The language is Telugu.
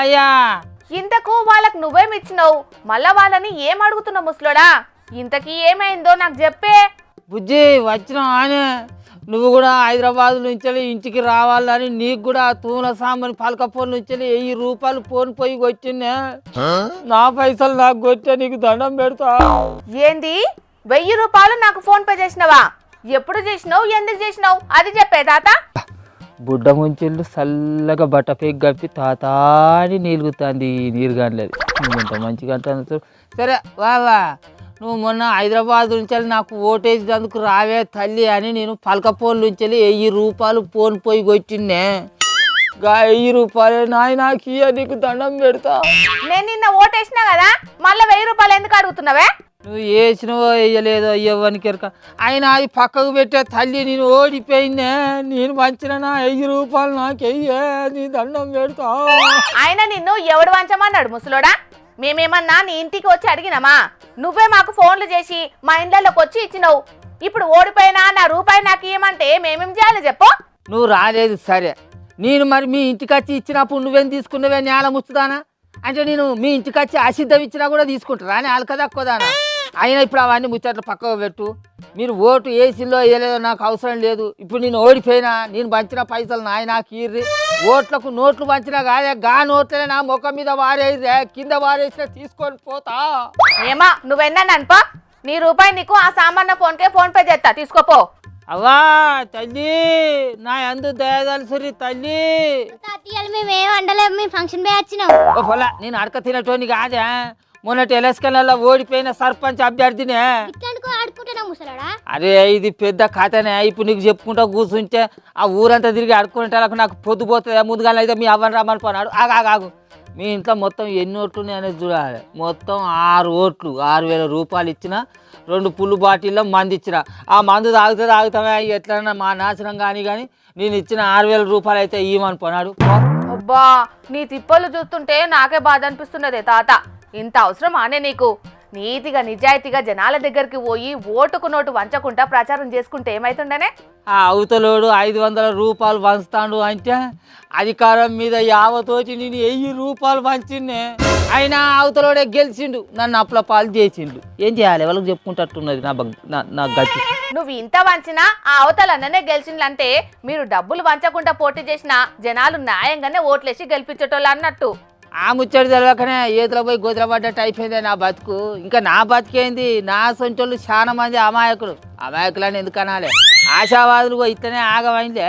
అవయ్యా ఇంతకు వాళ్ళకు నువ్వేమిచ్చినావు మళ్ళా వాళ్ళని ఏం అడుగుతున్నావు ముసలోడా? ఇంతకీ ఏమైందో నాకు చెప్పే. బుజ్జి వచ్చిన ఆనే నువ్వు కూడా హైదరాబాద్ నుంచి ఇంటికి రావాలని నీకు కూడా తూన సాంబని పలకపోన్ నుంచి 1000 రూపాయలు ఫోన్ పోయి వచ్చిందే. నా పైసలు నాకు కొట్టా, నీకు దండం పెడతా. ఏంది 1000 రూపాయలు నాకు ఫోన్ పే చేసినావా? ఎప్పుడు చేసినావు, ఎందుకు చేసినావు అది చెప్పే తాత. బుడ్డ ముంచెళ్ళు చల్లగా బట్ట పేగు కప్పి తాతాని నీలుగుతుంది. నీరు కానలేదు ఎంత మంచిగా అంటుంది. సరే బాబా నువ్వు మొన్న హైదరాబాద్ నుంచి నాకు ఓటేసినందుకు రావే తల్లి అని నేను పలకపోన్ నుంచి 1000 రూపాయలు ఫోన్ పోయి కొట్టిండే. 1000 రూపాయలు నాకు ఇయ్య, నీకు దండం పెడతా. నేను నిన్న ఓటేసినా కదా, మళ్ళీ 1000 రూపాయలు ఎందుకు అడుగుతున్నావే? నువ్వు వేసినవో వేయలేదో ఇవ్వనికి ఎరక ఆయన అది పక్కకు పెట్టే తల్లి. నేను ఓడిపోయిందే, నేను మంచిన 1000 రూపాయలు నాకు వెయ్యే, నీ దండం పెడతా. ఆయన నిన్ను ఎవడు వంచమన్నాడు ముసలోడా? మేమేమన్నా నీ ఇంటికి వచ్చి అడిగినామా? నువ్వే మాకు ఫోన్లు చేసి మా ఇండ్లలోకి వచ్చి ఇచ్చినావు. ఇప్పుడు ఓడిపోయినా నా రూపాయి నాకు ఇవ్వమంటే మేమేం చేయాలి చెప్పు? నువ్వు రాలేదు సరే, నేను మరి మీ ఇంటికి వచ్చి ఇచ్చినప్పుడు నువ్వేం తీసుకున్నావే నేల ముచ్చుదానా? అంటే నేను మీ ఇంటికి వచ్చి అసిద్ధం ఇచ్చినా కూడా తీసుకుంటారా అని అలకదక్కుదానా? అయినా ఇప్పుడు అవన్నీ ముచ్చట్లు పక్కకు పెట్టు. మీరు ఓటు వేసిల్లో వేయలేదో నాకు అవసరం లేదు. ఇప్పుడు నేను ఓడిపోయినా నేను పంచిన పైసలు నాకు ఇర్రి. ఓట్లకు నోట్లు పంచినా కాదే, గా నోట్లే నా ముఖం మీద వారేసిరే, కింద వారేసినా తీసుకొని పోతా. ఏమా నువ్వెన్నా అనుపా, నీ రూపాయి నీకు ఆ సామాన్య ఫోన్ పే చేస్తా, తీసుకోపో. అవ్వా తల్లి నా అందు దయదలుసురి తల్లి. మేమేం వండలేము, మేము ఫంక్షన్ పోయి వచ్చినాం. ఓ పొలా నేను అడక తినటోని కాదే, మొన్నటి ఎలక్షన్లలో ఓడిపోయిన సర్పంచ్ అభ్యర్థినే. అరే ఇది పెద్ద కథనే. ఇప్పుడు నీకు చెప్పుకుంటా కూర్చుంటే ఆ ఊరంతా తిరిగి అడుకుంటే నాకు పొద్దుపోతుంది. ముందుగా అయితే మీ అవ్వని రమ్మని పోనాడు. ఆగాగు, మీ ఇంట్లో మొత్తం ఎన్ని ఓట్లు అనేది చూడాలి. మొత్తం 6 ఓట్లు 6000 రూపాయలు ఇచ్చిన, 2 పుల్లు బాటిల్లో మందు ఇచ్చిన. ఆ మందు తాగుతామే ఎట్లన్నా మా నాశనం కానీ నేను ఇచ్చిన 6000 రూపాయలు అయితే ఇవ్వమని పోనాడు. అబ్బా నీ తిప్పలు చూస్తుంటే నాకే బాధ అనిపిస్తున్నదే తాత. ఇంత అవసరం ఆనే నీకు? నీతిగా నిజాయితీగా జనాల దగ్గరికి పోయి ఓటుకు నోటు వంచకుండా ప్రచారం చేసుకుంటే ఏమైతుండనే? ఆ అవతలోడు 500 రూపాయలు పంచుతాడు అంటే అధికారం మీద యావతోటి నేను 1000 రూపాయలు పంచిండే. అయినా అవతలోడే గెలిచిండు, నన్ను అప్పుల పాలు చేసిండు. ఏం చేయాలి? వాళ్ళకి చెప్పుకుంటున్నది నా గతి. నువ్వు ఇంత వంచినా ఆ అవతలన్ననే గెలిచిండ్లంటే మీరు డబ్బులు వంచకుండా పోటీ చేసిన జనాలు న్యాయంగానే ఓట్లేసి గెలిపించేటోళ్ళు అన్నట్టు. ఆ ముచ్చడి తెలవకనే ఏతులో పోయి గోతుల పడ్డట్టు అయిపోయింది నా బతుకు. ఇంకా నా బతికేంది? నా సొంటోళ్ళు చాలా మంది అమాయకులు అని ఎందుకు అనాలి? ఆశావాదులు ఇట్లనే ఆగమైందే.